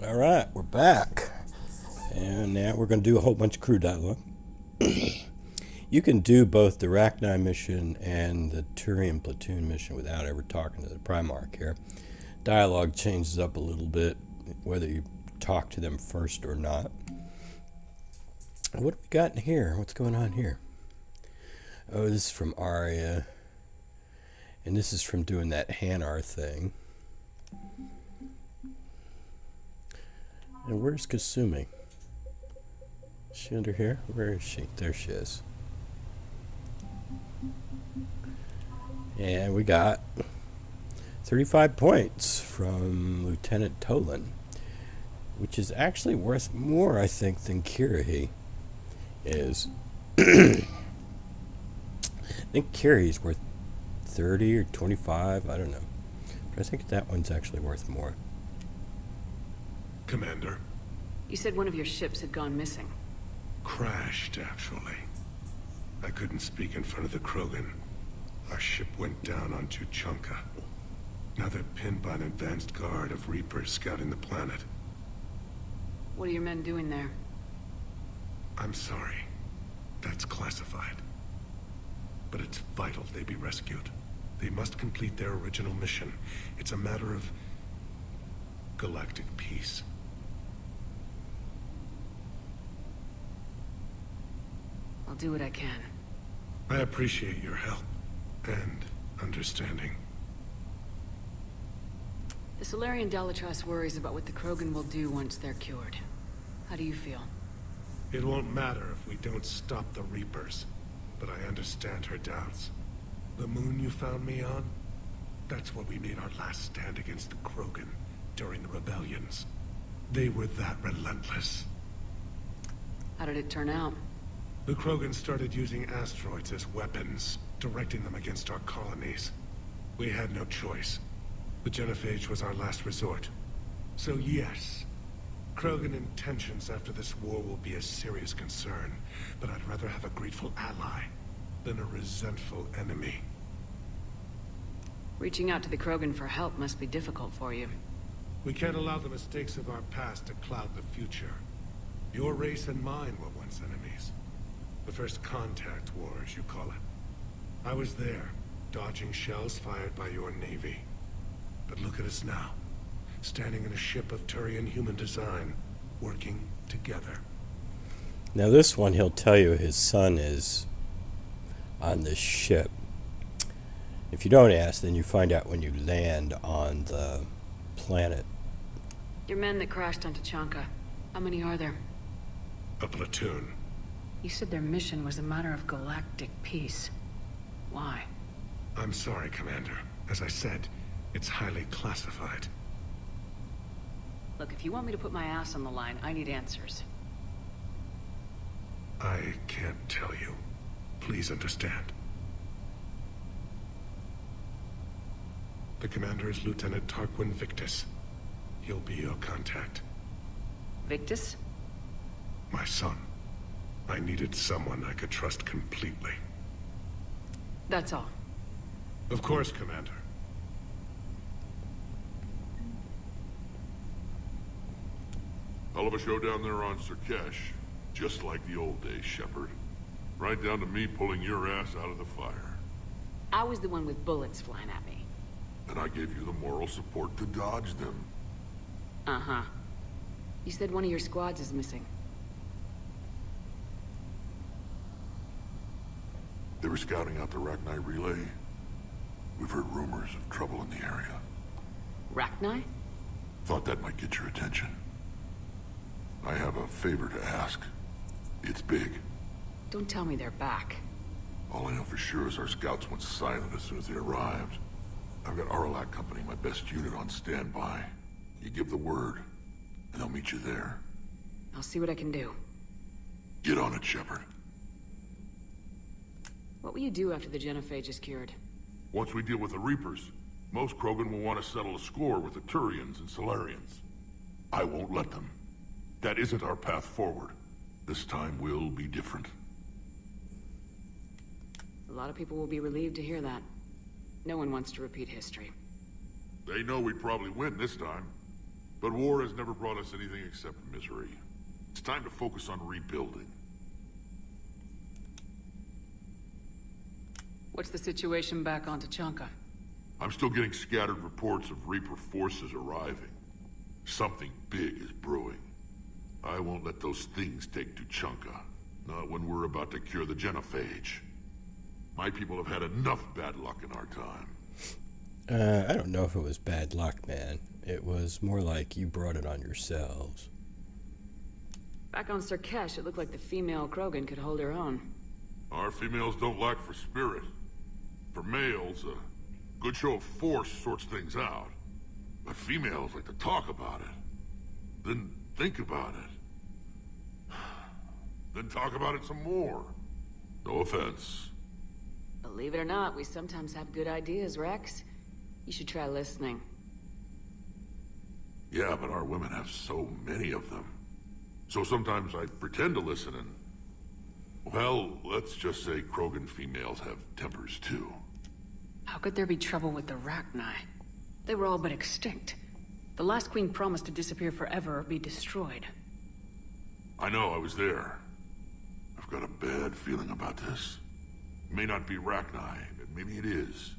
All right, we're back. And now we're going to do a whole bunch of crew dialogue. You can do both the Rachni mission and the Turian platoon mission without ever talking to the Primarch here. Dialogue changes up a little bit, whether you talk to them first or not. What have we got in here? What's going on here? Oh, this is from Arya. And this is from doing that Hanar thing. And where's Kasumi? Is she under here? Where is she? There she is. And we got 35 points from Lieutenant Tolan, which is actually worth more, I think, than Kirahi is. I think Kirahi's worth 30 or 25, I don't know. But I think that one's actually worth more. Commander. You said one of your ships had gone missing. Crashed, actually. I couldn't speak in front of the Krogan. Our ship went down on Tuchanka. Now they're pinned by an advanced guard of Reapers scouting the planet. What are your men doing there? I'm sorry. That's classified. But it's vital they be rescued. They must complete their original mission. It's a matter of galactic peace. I'll do what I can. I appreciate your help and understanding. The Solarian Dalatrass worries about what the Krogan will do once they're cured. How do you feel? It won't matter if we don't stop the Reapers, but I understand her doubts. The moon you found me on? That's where we made our last stand against the Krogan during the rebellions. They were that relentless. How did it turn out? The Krogan started using asteroids as weapons, directing them against our colonies. We had no choice. The genophage was our last resort. So yes, Krogan intentions after this war will be a serious concern, but I'd rather have a grateful ally than a resentful enemy. Reaching out to the Krogan for help must be difficult for you. We can't allow the mistakes of our past to cloud the future. Your race and mine were once enemies. The first contact war, as you call it. I was there, dodging shells fired by your navy. But look at us now, standing in a ship of Turian human design, working together. Now this one, he'll tell you his son is on this ship. If you don't ask, then you find out when you land on the planet. Your men that crashed on Tuchanka, how many are there? A platoon. You said their mission was a matter of galactic peace. Why? I'm sorry, Commander. As I said, it's highly classified. Look, if you want me to put my ass on the line, I need answers. I can't tell you. Please understand. The commander is Lieutenant Tarquin Victus. He'll be your contact. Victus? My son. I needed someone I could trust completely. That's all. Of course, Commander. Hell of a show down there on Surkesh. Just like the old days, Shepard. Right down to me pulling your ass out of the fire. I was the one with bullets flying at me. And I gave you the moral support to dodge them. Uh-huh. You said one of your squads is missing. They were scouting out the Rachni relay. We've heard rumors of trouble in the area. Rachni? Thought that might get your attention. I have a favor to ask. It's big. Don't tell me they're back. All I know for sure is our scouts went silent as soon as they arrived. I've got Aralac Company, my best unit, on standby. You give the word, and they'll meet you there. I'll see what I can do. Get on it, Shepard. What will you do after the genophage is cured? Once we deal with the Reapers, most Krogan will want to settle a score with the Turians and Solarians. I won't let them. That isn't our path forward. This time will be different. A lot of people will be relieved to hear that. No one wants to repeat history. They know we'd probably win this time. But war has never brought us anything except misery. It's time to focus on rebuilding. What's the situation back on Tuchanka? I'm still getting scattered reports of Reaper forces arriving. Something big is brewing. I won't let those things take Tuchanka. Not when we're about to cure the genophage. My people have had enough bad luck in our time. I don't know if it was bad luck, man. It was more like you brought it on yourselves. Back on Surkesh, it looked like the female Krogan could hold her own. Our females don't lack for spirit. For males, a good show of force sorts things out. But females like to talk about it. Then think about it. Then talk about it some more. No offense. Believe it or not, we sometimes have good ideas, Wrex. You should try listening. Yeah, but our women have so many of them. So sometimes I pretend to listen and... Well, let's just say Krogan females have tempers too. How could there be trouble with the Rachni? They were all but extinct. The last queen promised to disappear forever or be destroyed. I know, I was there. I've got a bad feeling about this. It may not be Rachni, but maybe it is.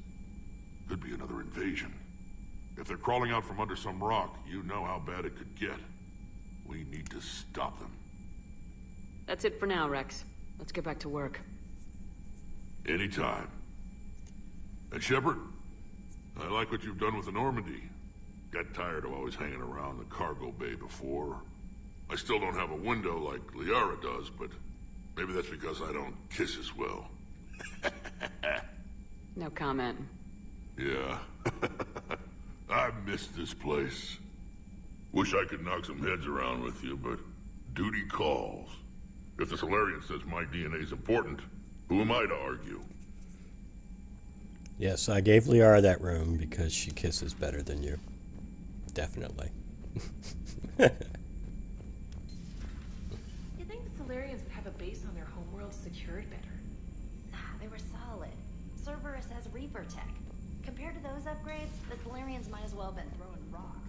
Could be another invasion. If they're crawling out from under some rock, you know how bad it could get. We need to stop them. That's it for now, Wrex. Let's get back to work. Anytime. And Shepard, I like what you've done with the Normandy. Got tired of always hanging around the cargo bay before. I still don't have a window like Liara does, but maybe that's because I don't kiss as well. No comment. Yeah. I miss this place. Wish I could knock some heads around with you, but duty calls. If the Solarian says my DNA's important, who am I to argue? Yes, I gave Liara that room because she kisses better than you. Definitely. You think the Solarians would have a base on their homeworld secured better? Nah, they were solid. Cerberus has Reaper tech. Compared to those upgrades, the Solarians might as well have been throwing rocks.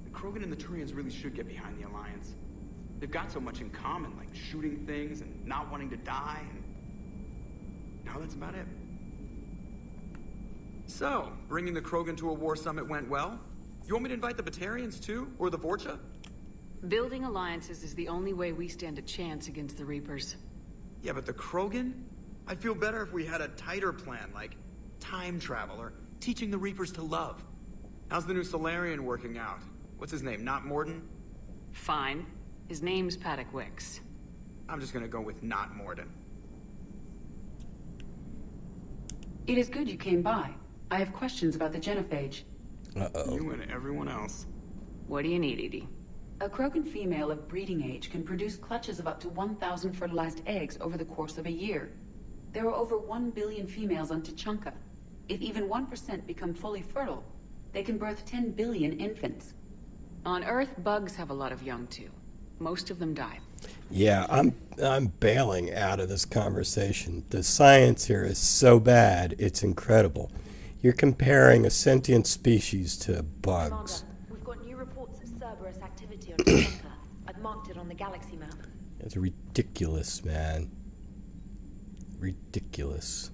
The Krogan and the Turians really should get behind the Alliance. They've got so much in common, like shooting things and not wanting to die, and... now that's about it. So, bringing the Krogan to a war summit went well? You want me to invite the Batarians too? Or the Vorcha? Building alliances is the only way we stand a chance against the Reapers. Yeah, but the Krogan? I'd feel better if we had a tighter plan, like time travel or teaching the Reapers to love. How's the new Solarian working out? What's his name, not Morden? Fine. His name's Padok Wiks. I'm just gonna go with not Morden. It is good you came by. I have questions about the genophage. Uh-oh. You and everyone else. What do you need, Edie? A Krogan female of breeding age can produce clutches of up to 1,000 fertilized eggs over the course of a year. There are over 1 billion females on Tuchanka. If even 1% become fully fertile, they can birth 10 billion infants. On Earth, bugs have a lot of young too. Most of them die. Yeah, I'm bailing out of this conversation. The science here is so bad, it's incredible. You're comparing a sentient species to bugs. Commander, we've got new reports of Cerberus activity on Tuchanka. I've marked it on the galaxy map. It's ridiculous, man. Ridiculous.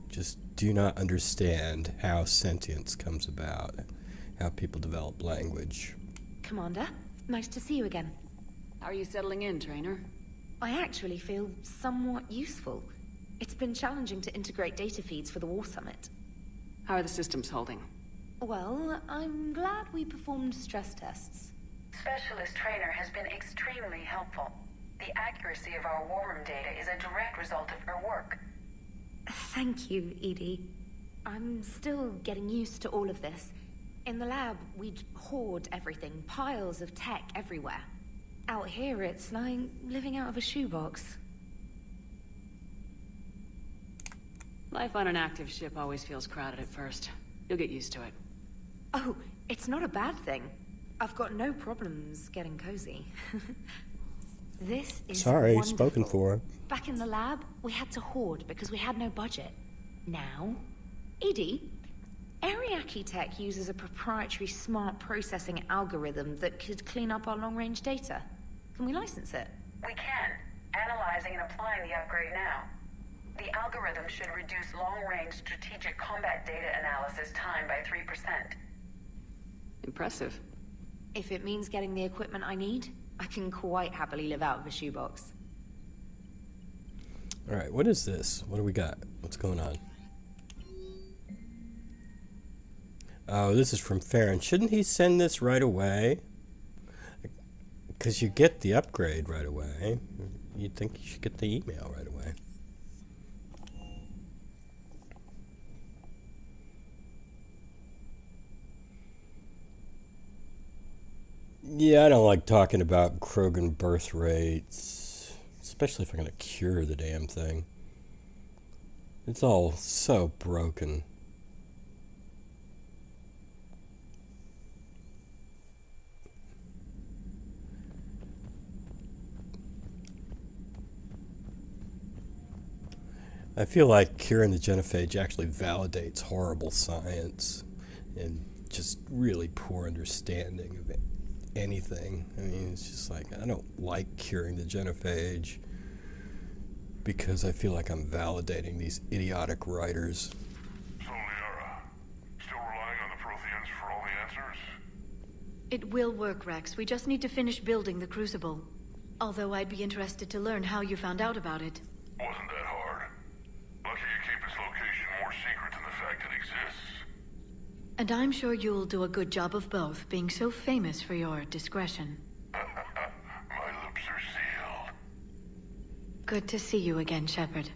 Just do not understand how sentience comes about, how people develop language. Commander, nice to see you again. How are you settling in, Traynor? I actually feel somewhat useful. It's been challenging to integrate data feeds for the War Summit. How are the systems holding? Well, I'm glad we performed stress tests. Specialist Traynor has been extremely helpful. The accuracy of our war room data is a direct result of her work. Thank you, Edie. I'm still getting used to all of this. In the lab, we'd hoard everything, piles of tech everywhere. Out here, it's like living out of a shoebox. Life on an active ship always feels crowded at first. You'll get used to it. Oh, it's not a bad thing. I've got no problems getting cozy. This is Sorry, wonderful. spoken for. Back in the lab, we had to hoard because we had no budget. Now, Edie, Ariake Tech uses a proprietary smart processing algorithm that could clean up our long-range data. Can we license it? We can. Analyzing and applying the upgrade now. The algorithm should reduce long-range strategic combat data analysis time by 3%. Impressive. If it means getting the equipment I need, I can quite happily live out of a shoebox. All right, what is this? What do we got? What's going on? Oh, this is from Farron. Shouldn't he send this right away? Because you get the upgrade right away. You'd think you should get the email right away. Yeah, I don't like talking about Krogan birth rates, especially if I'm going to cure the damn thing. It's all so broken. I feel like curing the genophage actually validates horrible science and just really poor understanding of anything. I mean, it's just like, I don't like curing the genophage because I feel like I'm validating these idiotic writers. So, Liara, still relying on the Protheans for all the answers? It will work, Wrex. We just need to finish building the Crucible. Although I'd be interested to learn how you found out about it. Wasn't that hard? Lucky you keep its location more secret than the fact it exists. And I'm sure you'll do a good job of both, being so famous for your discretion. My lips are sealed. Good to see you again, Shepard.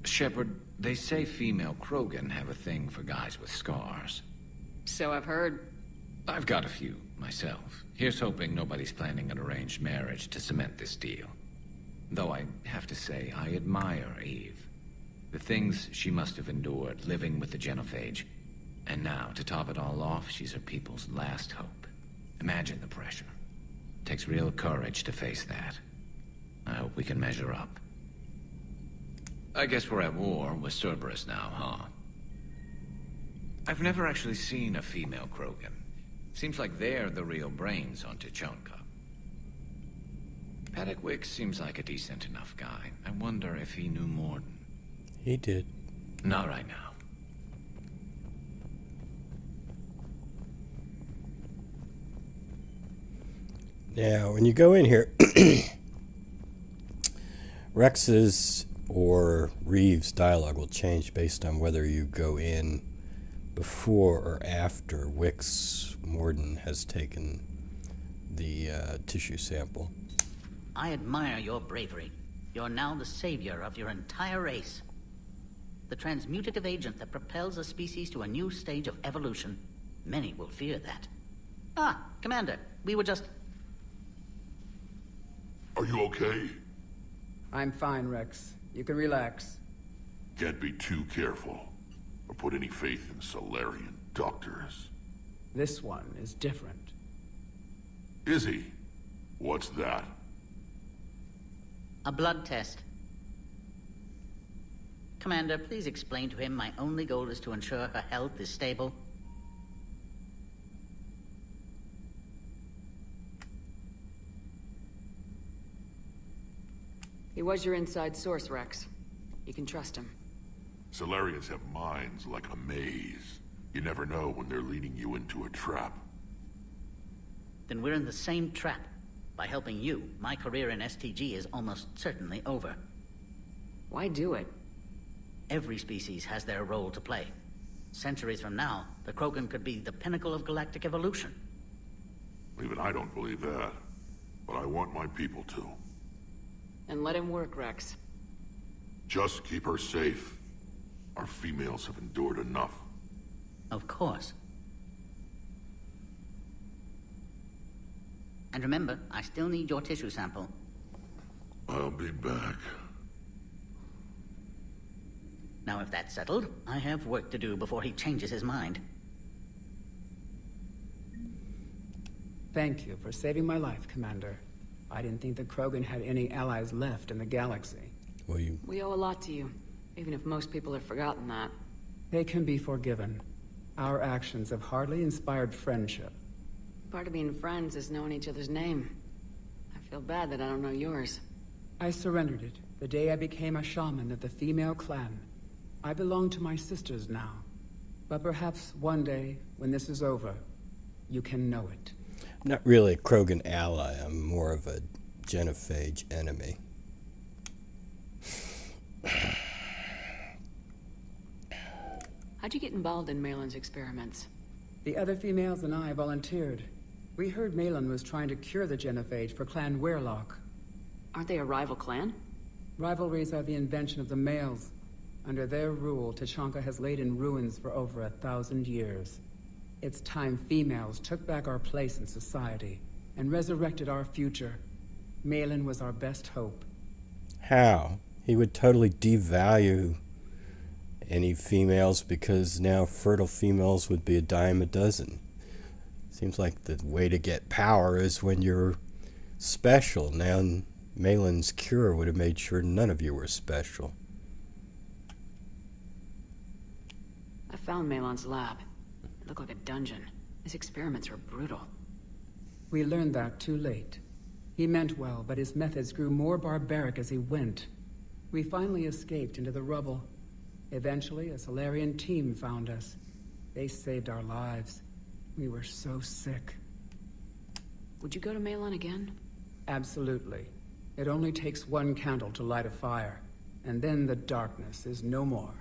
Shepard, they say female Krogan have a thing for guys with scars. So I've heard. I've got a few, myself. Here's hoping nobody's planning an arranged marriage to cement this deal. Though I have to say, I admire Eve. The things she must have endured living with the genophage. And now, to top it all off, she's her people's last hope. Imagine the pressure. Takes real courage to face that. I hope we can measure up. I guess we're at war with Cerberus now, huh? I've never actually seen a female Krogan. Seems like they're the real brains on Tuchanka. Padok Wiks seems like a decent enough guy. I wonder if he knew Morden. He did. Not right now. Now, when you go in here, Wrex's or Reeves' dialogue will change based on whether you go in before or after Wiks Morden has taken the tissue sample. I admire your bravery. You're now the savior of your entire race. The transmutative agent that propels a species to a new stage of evolution. Many will fear that. Ah, Commander, we were just... Are you okay? I'm fine, Wrex. You can relax. Can't be too careful, or put any faith in Solarian doctors. This one is different. Is he? What's that? A blood test. Commander, please explain to him my only goal is to ensure her health is stable. He was your inside source, Wrex. You can trust him. Solarians have minds like a maze. You never know when they're leading you into a trap. Then we're in the same trap. By helping you, my career in STG is almost certainly over. Why do it? Every species has their role to play. Centuries from now, the Krogan could be the pinnacle of galactic evolution. Even I don't believe that. But I want my people to. And let him work, Wrex. Just keep her safe. Our females have endured enough. Of course. And remember, I still need your tissue sample. I'll be back. Now, if that's settled, I have work to do before he changes his mind. Thank you for saving my life, Commander. I didn't think the Krogan had any allies left in the galaxy. Well, We owe a lot to you, even if most people have forgotten that. They can be forgiven. Our actions have hardly inspired friendship. Part of being friends is knowing each other's name. I feel bad that I don't know yours. I surrendered it the day I became a shaman of the female clan. I belong to my sisters now. But perhaps one day, when this is over, you can know it. I'm not really a Krogan ally. I'm more of a genophage enemy. How'd you get involved in Malin's experiments? The other females and I volunteered. We heard Malin was trying to cure the genophage for Clan Weirlock. Aren't they a rival clan? Rivalries are the invention of the males. Under their rule, Tuchanka has laid in ruins for over 1,000 years. It's time females took back our place in society and resurrected our future. Malin was our best hope. How? He would totally devalue any females because now fertile females would be a dime a dozen. Seems like the way to get power is when you're special. Now Malin's cure would have made sure none of you were special. I found Malin's lab. It looked like a dungeon. His experiments were brutal. We learned that too late. He meant well, but his methods grew more barbaric as he went. We finally escaped into the rubble. Eventually, a Solarian team found us. They saved our lives. We were so sick. Would you go to Malin again? Absolutely. It only takes one candle to light a fire, and then the darkness is no more.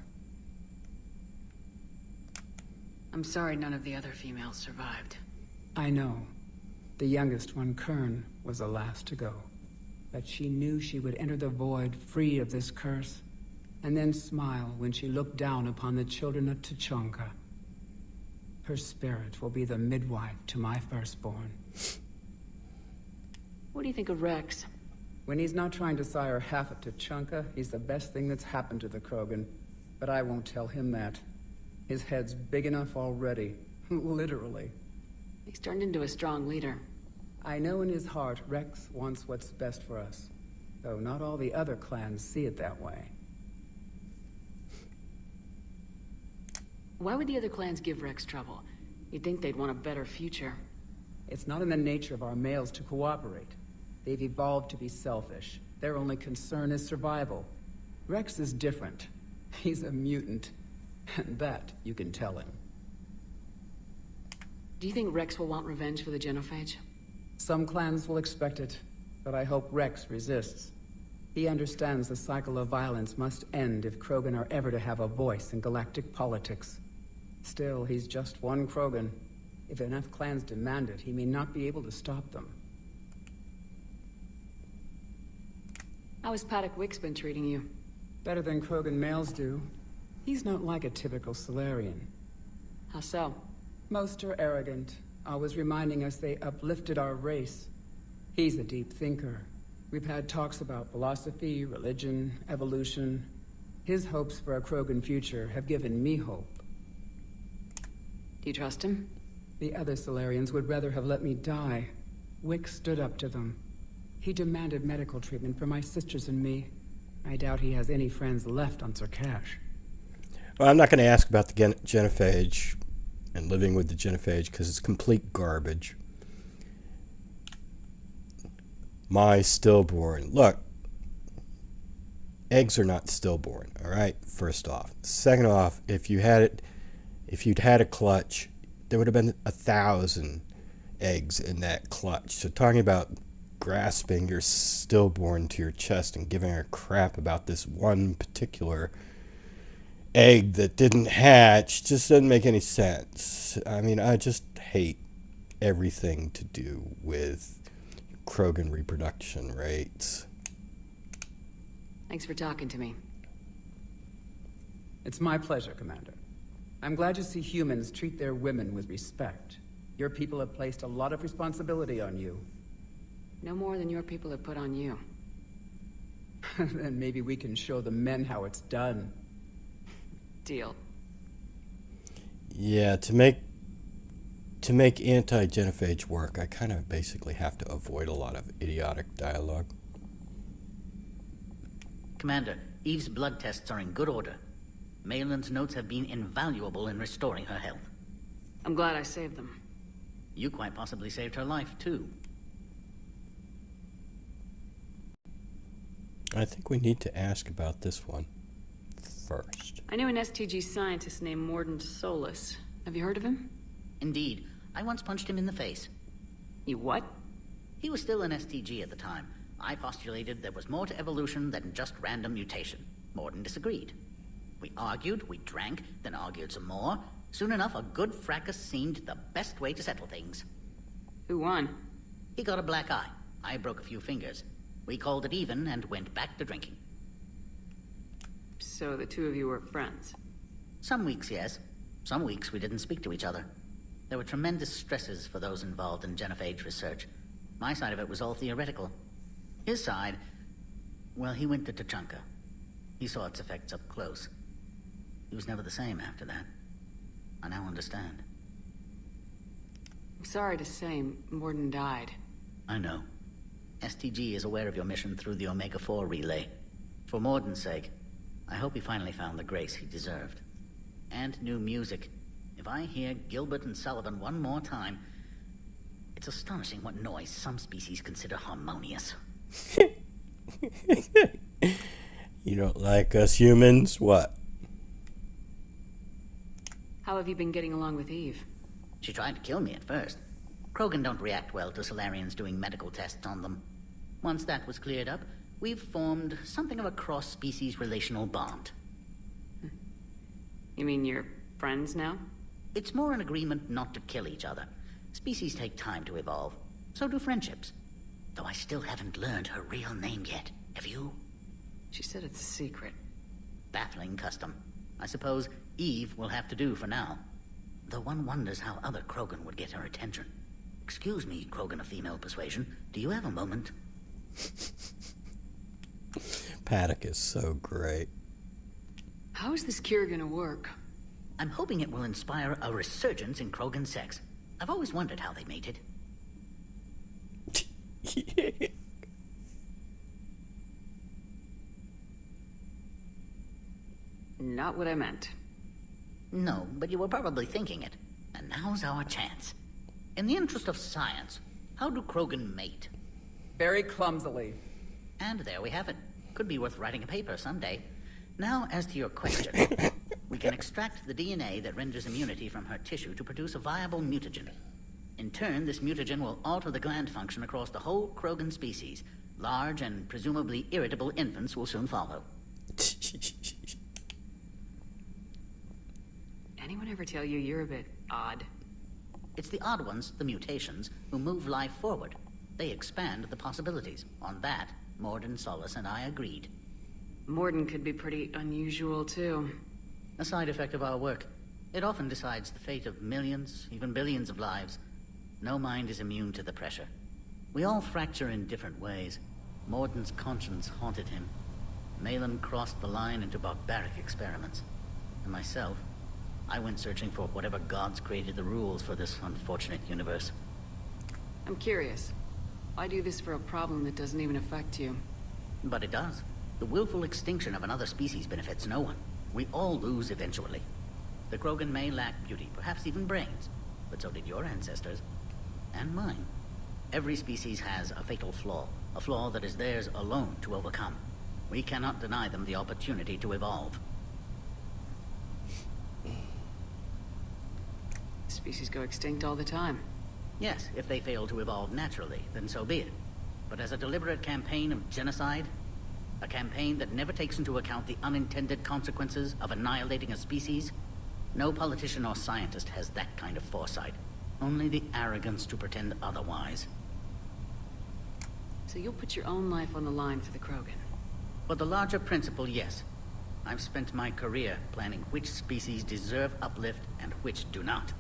I'm sorry none of the other females survived. I know. The youngest one, Kern, was the last to go. But she knew she would enter the void free of this curse, and then smile when she looked down upon the children of Tuchanka. Her spirit will be the midwife to my firstborn. What do you think of Wrex? When he's not trying to sire half of Tuchanka, he's the best thing that's happened to the Krogan. But I won't tell him that. His head's big enough already. Literally. He's turned into a strong leader. I know in his heart Wrex wants what's best for us. Though not all the other clans see it that way. Why would the other clans give Wrex trouble? You'd think they'd want a better future. It's not in the nature of our males to cooperate. They've evolved to be selfish. Their only concern is survival. Wrex is different. He's a mutant. And that you can tell him. Do you think Wrex will want revenge for the genophage? Some clans will expect it, but I hope Wrex resists. He understands the cycle of violence must end if Krogan are ever to have a voice in galactic politics. Still, he's just one Krogan. If enough clans demand it, he may not be able to stop them. How has Padok Wiks been treating you? Better than Krogan males do. He's not like a typical Solarian. How so? Most are arrogant, always reminding us they uplifted our race. He's a deep thinker. We've had talks about philosophy, religion, evolution. His hopes for a Krogan future have given me hope. Do you trust him? The other Solarians would rather have let me die. Wiks stood up to them. He demanded medical treatment for my sisters and me. I doubt he has any friends left on Surkesh. Well, I'm not going to ask about the genophage and living with the genophage because it's complete garbage. My stillborn. Look, eggs are not stillborn, all right, first off. Second off, if you'd had a clutch, there would have been 1,000 eggs in that clutch. So talking about grasping your stillborn to your chest and giving a crap about this one particular egg that didn't hatch just doesn't make any sense. I mean, I just hate everything to do with Krogan reproduction rates. Thanks for talking to me. It's my pleasure, Commander. I'm glad to see humans treat their women with respect. Your people have placed a lot of responsibility on you. No more than your people have put on you. Then maybe we can show the men how it's done. Deal. Yeah, to make anti-genophage work, I kind of basically have to avoid a lot of idiotic dialogue. Commander, Eve's blood tests are in good order. Malin's notes have been invaluable in restoring her health. I'm glad I saved them. You quite possibly saved her life, too. I think we need to ask about this one first. I knew an STG scientist named Morden Solus. Have you heard of him? Indeed. I once punched him in the face. You what? He was still an STG at the time. I postulated there was more to evolution than just random mutation. Morden disagreed. We argued, we drank, then argued some more. Soon enough, a good fracas seemed the best way to settle things. Who won? He got a black eye. I broke a few fingers. We called it even and went back to drinking. So the two of you were friends? Some weeks, yes. Some weeks we didn't speak to each other. There were tremendous stresses for those involved in genophage research. My side of it was all theoretical. His side, well, he went to Tuchanka. He saw its effects up close. He was never the same after that. I now understand. I'm sorry to say, Morden died. I know. STG is aware of your mission through the Omega-4 relay. For Morden's sake, I hope he finally found the grace he deserved. And new music. If I hear Gilbert and Sullivan one more time, it's astonishing what noise some species consider harmonious. You don't like us humans? What? How have you been getting along with Eve? She tried to kill me at first. Krogan don't react well to Solarians doing medical tests on them. Once that was cleared up, we've formed something of a cross-species relational bond. You mean you're friends now? It's more an agreement not to kill each other. Species take time to evolve. So do friendships. Though I still haven't learned her real name yet. Have you? She said it's a secret. Baffling custom. I suppose Eve will have to do for now. Though one wonders how other Krogan would get her attention. Excuse me, Krogan of female persuasion. Do you have a moment? Padok is so great. How is this cure gonna work? I'm hoping it will inspire a resurgence in Krogan sex. I've always wondered how they mated. Not what I meant. No, but you were probably thinking it. And now's our chance. In the interest of science, how do Krogan mate? Very clumsily. And there we have it. Could be worth writing a paper someday. Now, as to your question. We can extract the DNA that renders immunity from her tissue to produce a viable mutagen. In turn, this mutagen will alter the gland function across the whole Krogan species. Large and presumably irritable infants will soon follow. Anyone ever tell you you're a bit odd? It's the odd ones, the mutations, who move life forward. They expand the possibilities. On that, Morden, Solus, and I agreed. Morden could be pretty unusual, too. A side effect of our work. It often decides the fate of millions, even billions of lives. No mind is immune to the pressure. We all fracture in different ways. Morden's conscience haunted him. Malin crossed the line into barbaric experiments. And myself, I went searching for whatever gods created the rules for this unfortunate universe. I'm curious. Why do this for a problem that doesn't even affect you? But it does. The willful extinction of another species benefits no one. We all lose eventually. The Krogan may lack beauty, perhaps even brains, but so did your ancestors. And mine. Every species has a fatal flaw, a flaw that is theirs alone to overcome. We cannot deny them the opportunity to evolve. Species go extinct all the time. Yes, if they fail to evolve naturally, then so be it. But as a deliberate campaign of genocide, A campaign that never takes into account the unintended consequences of annihilating a species? No politician or scientist has that kind of foresight. Only the arrogance to pretend otherwise. So you'll put your own life on the line for the Krogan? For the larger principle, yes. I've spent my career planning which species deserve uplift and which do not.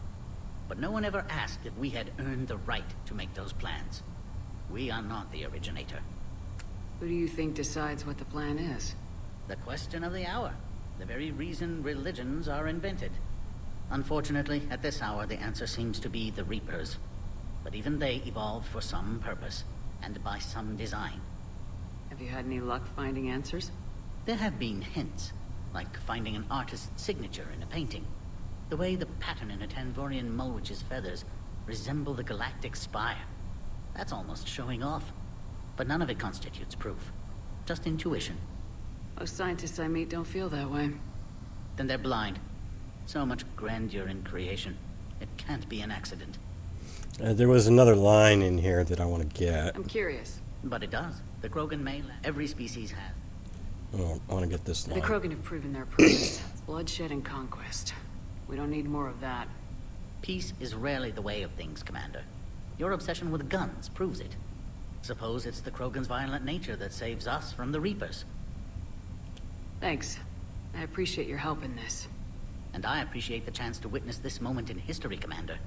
But no one ever asked if we had earned the right to make those plans. We are not the originator. Who do you think decides what the plan is? The question of the hour. The very reason religions are invented. Unfortunately, at this hour, the answer seems to be the Reapers. But even they evolved for some purpose, and by some design. Have you had any luck finding answers? There have been hints, like finding an artist's signature in a painting. The way the pattern in a Tanvorian mulwitch's feathers resemble the galactic spire. That's almost showing off. But none of it constitutes proof. Just intuition. Most scientists I meet don't feel that way. Then they're blind. So much grandeur in creation. It can't be an accident. There was another line in here that I want to get. I'm curious. But it does. The Krogan may every species has. Oh, I want to get this line. The Krogan have proven their purpose. Bloodshed and conquest. We don't need more of that. Peace is rarely the way of things, Commander. Your obsession with guns proves it. Suppose it's the Krogan's violent nature that saves us from the Reapers. Thanks. I appreciate your help in this. And I appreciate the chance to witness this moment in history, Commander.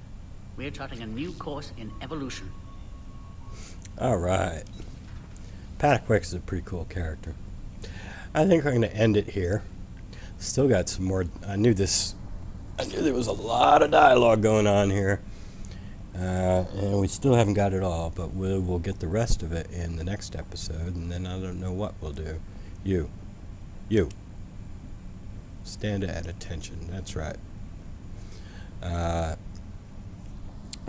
We're charting a new course in evolution. All right. Padok Wiks is a pretty cool character. I think we're going to end it here. Still got some more. I knew there was a lot of dialogue going on here. And we still haven't got it all, but we'll get the rest of it in the next episode, and then I don't know what we'll do. You. Stand at attention. That's right.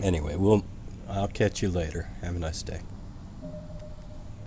Anyway, I'll catch you later. Have a nice day.